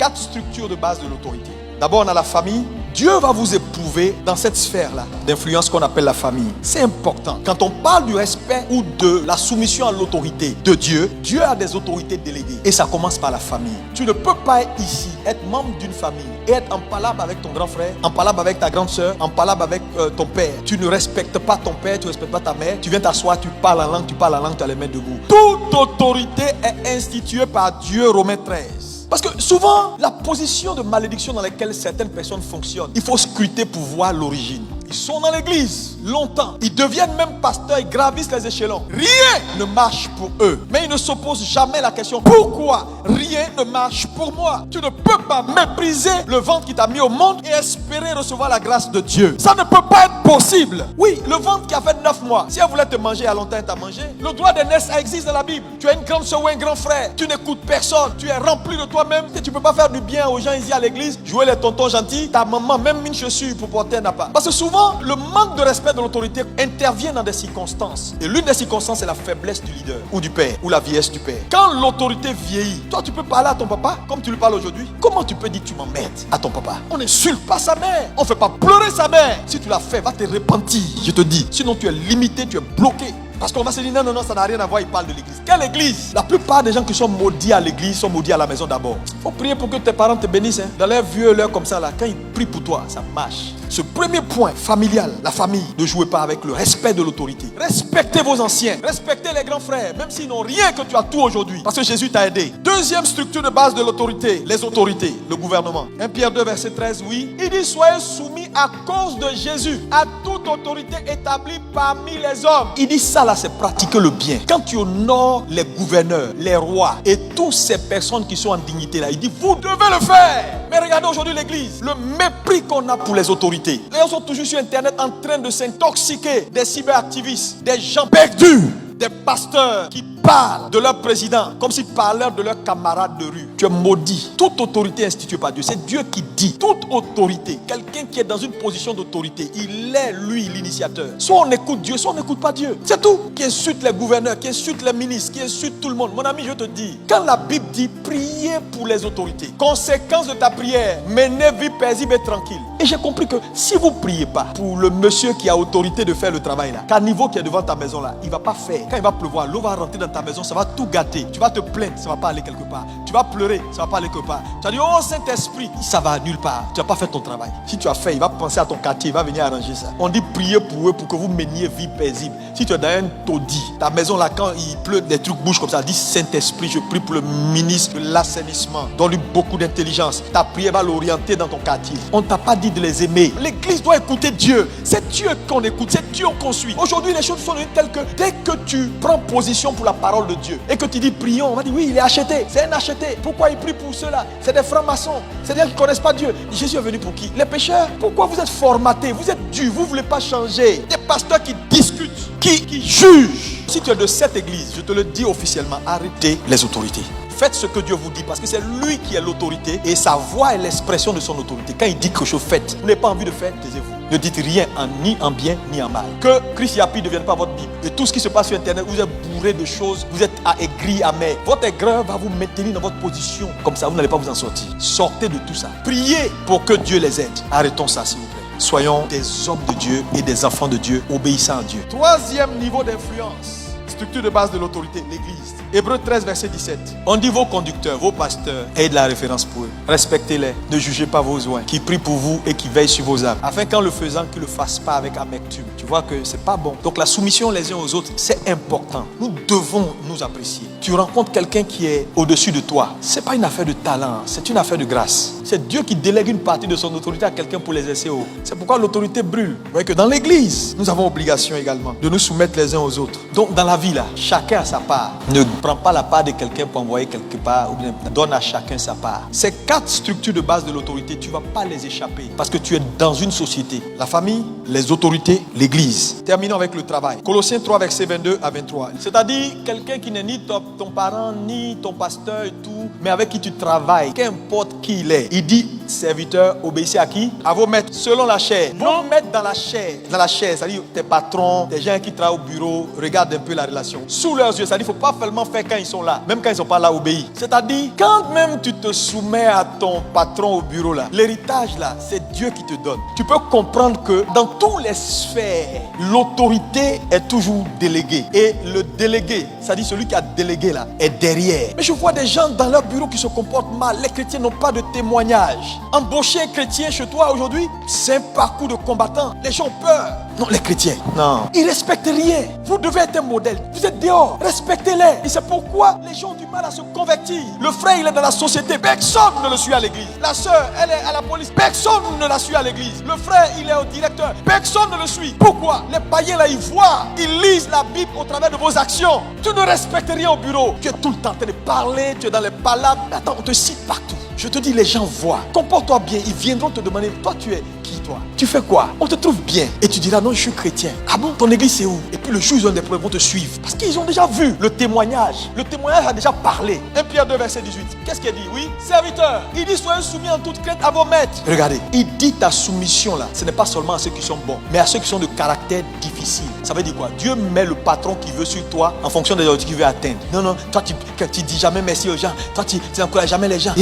4 structures de base de l'autorité. D'abord, on a la famille. Dieu va vous éprouver dans cette sphère-là d'influence qu'on appelle la famille. C'est important. Quand on parle du respect ou de la soumission à l'autorité de Dieu, Dieu a des autorités déléguées. Et ça commence par la famille. Tu ne peux pas être ici, être membre d'une famille et être en palabre avec ton grand frère, en palabre avec ta grande soeur, en palabre avec ton père. Tu ne respectes pas ton père, tu ne respectes pas ta mère. Tu viens t'asseoir, tu parles en langue, tu as les mains debout. Toute autorité est instituée par Dieu, Romains 13. Parce que souvent, la position de malédiction dans laquelle certaines personnes fonctionnent, il faut scruter pour voir l'origine. Ils sont dans l'église longtemps. Ils deviennent même pasteurs, ils gravissent les échelons. Rien ne marche pour eux. Mais ils ne s'opposent jamais à la question: pourquoi rien ne marche pour moi? Tu ne peux pas mépriser le ventre qui t'a mis au monde et espérer recevoir la grâce de Dieu. Ça ne peut pas être possible. Oui, le ventre qui a fait 9 mois, si elle voulait te manger, à longtemps elle t'a mangé. Le droit d'aînesse existe dans la Bible. Tu as une grande soeur ou un grand frère. Tu n'écoutes personne. Tu es rempli de toi-même. Et tu ne peux pas faire du bien aux gens ici à l'église. Jouer les tontons gentils. Ta maman, même une chaussure pour porter, n'a pas. Parce que souvent, le manque de respect de l'autorité intervient dans des circonstances. Et l'une des circonstances, c'est la faiblesse du leader ou du père, ou la vieillesse du père. Quand l'autorité vieillit, toi tu peux parler à ton papa comme tu lui parles aujourd'hui. Comment tu peux dire tu m'emmerdes à ton papa? On n'insulte pas sa mère. On ne fait pas pleurer sa mère. Si tu l'as fait, va te repentir. Je te dis, sinon tu es limité, tu es bloqué. Parce qu'on va se dire non, ça n'a rien à voir, il parle de l'église. Quelle église? La plupart des gens qui sont maudits à l'église sont maudits à la maison d'abord. Il faut prier pour que tes parents te bénissent. Dans leur vieux l'heure comme ça, là, quand ils prient pour toi, ça marche. Ce premier point familial, la famille, ne jouez pas avec le respect de l'autorité. Respectez vos anciens, respectez les grands frères, même s'ils n'ont rien, que tu as tout aujourd'hui. Parce que Jésus t'a aidé. Deuxième structure de base de l'autorité, les autorités, le gouvernement. 1 Pierre 2, verset 13, oui. Il dit: soyez soumis à cause de Jésus à toute autorité établie parmi les hommes. Il dit ça là, c'est pratiquer le bien. Quand tu honores les gouverneurs, les rois et toutes ces personnes qui sont en dignité là, il dit vous devez le faire. Mais regardez aujourd'hui l'église, le mépris qu'on a pour les autorités. Les gens sont toujours sur internet en train de s'intoxiquer. Des cyberactivistes, des gens perdus, des pasteurs qui parlent de leur président comme s'ils parlaient de leurs camarades de rue. Tu es maudit. Toute autorité instituée par Dieu, c'est Dieu qui dit. Toute autorité, quelqu'un qui est dans une position d'autorité, il est lui l'initiateur. Soit on écoute Dieu, soit on n'écoute pas Dieu. C'est tout. Qui insulte les gouverneurs, qui insulte les ministres, qui insulte tout le monde. Mon ami, je te dis, quand la Bible dit priez pour les autorités, conséquence de ta prière, menez vie paisible et tranquille. Et j'ai compris que si vous ne priez pas pour le monsieur qui a autorité de faire le travail là, qu'à niveau qui est devant ta maison là, il ne va pas faire. Quand il va pleuvoir, l'eau va rentrer dans ta maison, ça va tout gâter. Tu vas te plaindre, ça ne va pas aller quelque part. Tu vas pleurer, ça ne va pas aller quelque part. Tu vas dire oh Saint-Esprit, ça va nulle part. Tu n'as pas fait ton travail. Si tu as fait, il va penser à ton quartier, il va venir arranger ça. On dit prier pour eux pour que vous meniez vie paisible. Si tu es dans un taudis, ta maison là, quand il pleut, des trucs bougent comme ça, dis Saint-Esprit, je prie pour le ministre de l'assainissement. Donne-lui beaucoup d'intelligence. Ta prière va l'orienter dans ton quartier. On ne t'a pas dit de les aimer. L'église doit écouter Dieu. C'est Dieu qu'on écoute, c'est Dieu qu'on suit. Aujourd'hui, les choses sont telles que dès que tu prends position pour la parole de Dieu et que tu dis prions, on va dire oui, il est acheté. C'est un acheté. Pourquoi il prie pour ceux-là? C'est des francs-maçons. C'est-à-dire qu'ils ne connaissent pas Dieu. Jésus est venu pour qui? Les pécheurs. Pourquoi vous êtes formatés? Vous êtes durs, vous ne voulez pas changer. Des pasteurs qui discutent, qui jugent. Si tu es de cette église, je te le dis officiellement, arrêtez les autorités. Faites ce que Dieu vous dit parce que c'est lui qui est l'autorité et sa voix est l'expression de son autorité. Quand il dit quelque chose, faites. Vous n'avez pas envie de faire, taisez-vous. Ne dites rien ni en bien ni en mal. Que Christ Yapi ne devienne pas votre Bible. Et tout ce qui se passe sur internet, vous êtes bourré de choses, vous êtes aigri, amer. Votre aigreur va vous maintenir dans votre position. Comme ça, vous n'allez pas vous en sortir. Sortez de tout ça. Priez pour que Dieu les aide. Arrêtons ça, s'il vous plaît. Soyons des hommes de Dieu et des enfants de Dieu, obéissant à Dieu. Troisième niveau d'influence. Structure de base de l'autorité, l'église. Hébreux 13, verset 17. On dit vos conducteurs, vos pasteurs, ayez de la référence pour eux. Respectez-les, ne jugez pas vos oins, qui prient pour vous et qui veillent sur vos âmes. Afin qu'en le faisant, qu'ils ne le fassent pas avec amertume. Tu vois que c'est pas bon. Donc la soumission les uns aux autres, c'est important. Nous devons nous apprécier. Tu rencontres quelqu'un qui est au-dessus de toi. C'est pas une affaire de talent, c'est une affaire de grâce. C'est Dieu qui délègue une partie de son autorité à quelqu'un pour les exercer haut. C'est pourquoi l'autorité brûle. Vous voyez que dans l'église, nous avons obligation également de nous soumettre les uns aux autres. Donc dans la vie là, chacun a sa part. Ne prends pas la part de quelqu'un pour envoyer quelque part ou bien donne à chacun sa part. Ces 4 structures de base de l'autorité, tu ne vas pas les échapper parce que tu es dans une société. La famille, les autorités, l'église. Terminons avec le travail. Colossiens 3, verset 22 à 23. C'est-à-dire quelqu'un qui n'est ni ton parent, ni ton pasteur et tout, mais avec qui tu travailles, qu'importe qui il est. Il dit serviteurs, obéissez à qui? À vos maîtres, selon la chair. Vos maîtres dans la chair. Dans la chair, c'est-à-dire tes patrons, tes gens qui travaillent au bureau, regardent un peu la relation. Sous leurs yeux, c'est-à-dire qu'il ne faut pas seulement faire quand ils sont là, même quand ils ne sont pas là, obéir. C'est-à-dire, quand même tu te soumets à ton patron au bureau là, l'héritage là, c'est Dieu qui te donne. Tu peux comprendre que dans toutes les sphères, l'autorité est toujours déléguée. Et le délégué, c'est-à-dire celui qui a délégué là, est derrière. Mais je vois des gens dans leur bureau qui se comportent mal. Les chrétiens n'ont pas de témoignage. Embaucher un chrétien chez toi aujourd'hui, c'est un parcours de combattant. Les gens ont peur. Non, les chrétiens, non. Ils ne respectent rien. Vous devez être un modèle. Vous êtes dehors. Respectez-les. Et c'est pourquoi les gens ont du mal à se convertir. Le frère, il est dans la société. Personne ne le suit à l'église. La sœur, elle est à la police. Personne ne la suit à l'église. Le frère, il est au directeur. Personne ne le suit. Pourquoi? Les païens, là, ils voient. Ils lisent la Bible au travers de vos actions. Tu ne respectes rien au bureau. Tu es tout le temps en train de parler. Tu es dans les palabres. Attends, on te cite partout. Je te dis, les gens voient. Comporte-toi bien. Ils viendront te demander, toi, tu es qui, toi? Tu fais quoi? On te trouve bien. Et tu diras, non, je suis chrétien. Ah bon? Ton église, c'est où? Et puis le jour, ils ont des problèmes, vont te suivre. Parce qu'ils ont déjà vu le témoignage. Le témoignage a déjà parlé. 1 Pierre 2, verset 18. Qu'est-ce qu'il dit? Oui, serviteur. Il dit, soyez soumis en toute crainte à vos maîtres. Regardez, il dit ta soumission là, ce n'est pas seulement à ceux qui sont bons, mais à ceux qui sont de caractère difficile. Ça veut dire quoi? Dieu met le patron qui veut sur toi en fonction des objectifs qu'il veut atteindre. Non, non, toi, tu dis jamais merci aux gens. Toi, tu n'encourages jamais les gens.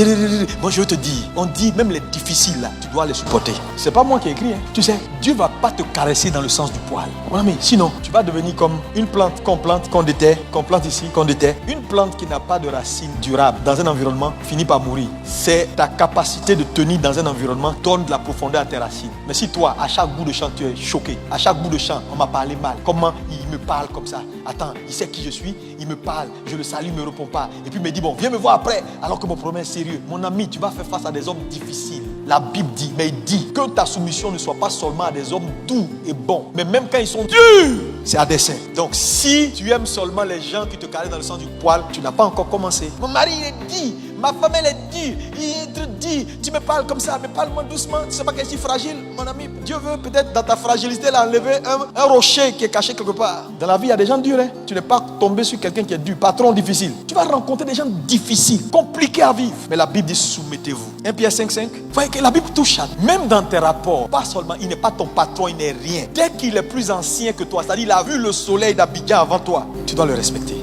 Moi, je veux te dire, on dit même les difficiles là, tu dois les supporter. C'est pas moi qui ai écrit. Tu sais, Dieu va pas te caresser dans le sens du poil. Mon ami, sinon, tu vas devenir comme une plante qu'on plante, qu'on déterre, qu'on plante ici, qu'on déterre. Une plante qui n'a pas de racines durables dans un environnement finit par mourir. C'est ta capacité de tenir dans un environnement donne de la profondeur à tes racines. Mais si toi, à chaque bout de champ, tu es choqué, à chaque bout de champ, on m'a parlé mal. Comment il me parle comme ça? Attends, il sait qui je suis, il me parle, je le salue, il ne me répond pas. Et puis il me dit, bon, viens me voir après, alors que mon problème est sérieux. Mon ami, tu vas faire face à des hommes difficiles. La Bible dit, mais il dit que ta soumission ne soit pas seulement à des hommes doux et bons, mais même quand ils sont durs, c'est à dessein. Donc si tu aimes seulement les gens qui te caressent dans le sens du poil, tu n'as pas encore commencé. Mon mari, il est dit, ma femme, elle est dure, il te dit, tu me parles comme ça, mais parle-moi doucement, tu ne sais pas qu'elle est si fragile. Mon ami, Dieu veut peut-être dans ta fragilité là, enlever un rocher qui est caché quelque part. Dans la vie, il y a des gens durs. Hein? Tu n'es pas tombé sur quelqu'un qui est dur, patron difficile. Tu vas rencontrer des gens difficiles, compliqués à vivre. Mais la Bible dit, soumettez-vous. 1 Pierre 5,5. Vous voyez que la Bible touche à même dans tes rapports. Pas seulement, il n'est pas ton patron, il n'est rien. Dès qu'il est plus ancien que toi, c'est-à-dire il a vu le soleil d'Abidjan avant toi, tu dois le respecter.